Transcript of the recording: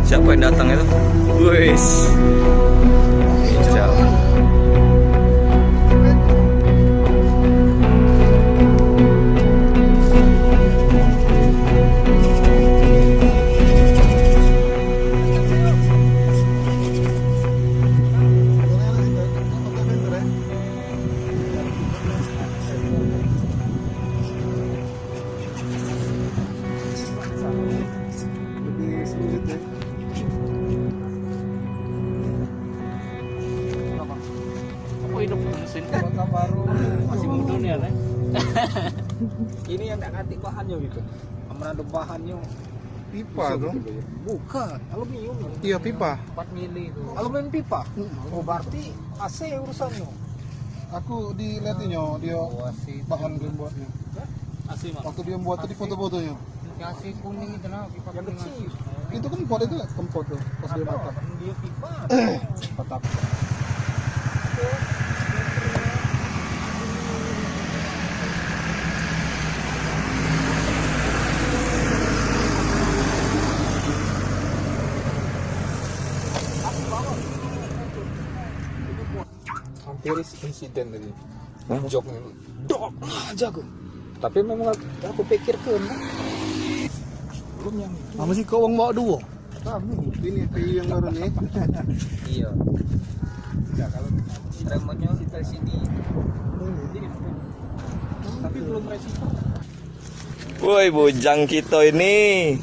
Siapa yang datang itu? Wis. Hijau. Hidup mesin kota baru masih muda nih ya. Ini yang nggak ganti bahannya gitu. Ada bahannya Pipa dong. bukan aluminium. Iya pipa. 4 mili itu. Aluminium pipa. Oh berarti AC urusannya. Aku dilihatinnya dia bahan dia buatnya. AC mah. Waktu dia buat tadi foto-fotonya. AC kuning itu nah pipa yang kecil. Itu kan pot itu lah kempot tuh pas dia makan. Dia pipa. Tetap. Hampir insiden tadi. Jok dok jago. Tapi memang aku pikirkan belum yang Apa sih kau bawa dua? Kamu ini kayu yang baru nih. iya. Enggak kalau remote-nya dari sini. Tapi belum resiko. Woi, bujang kita ini.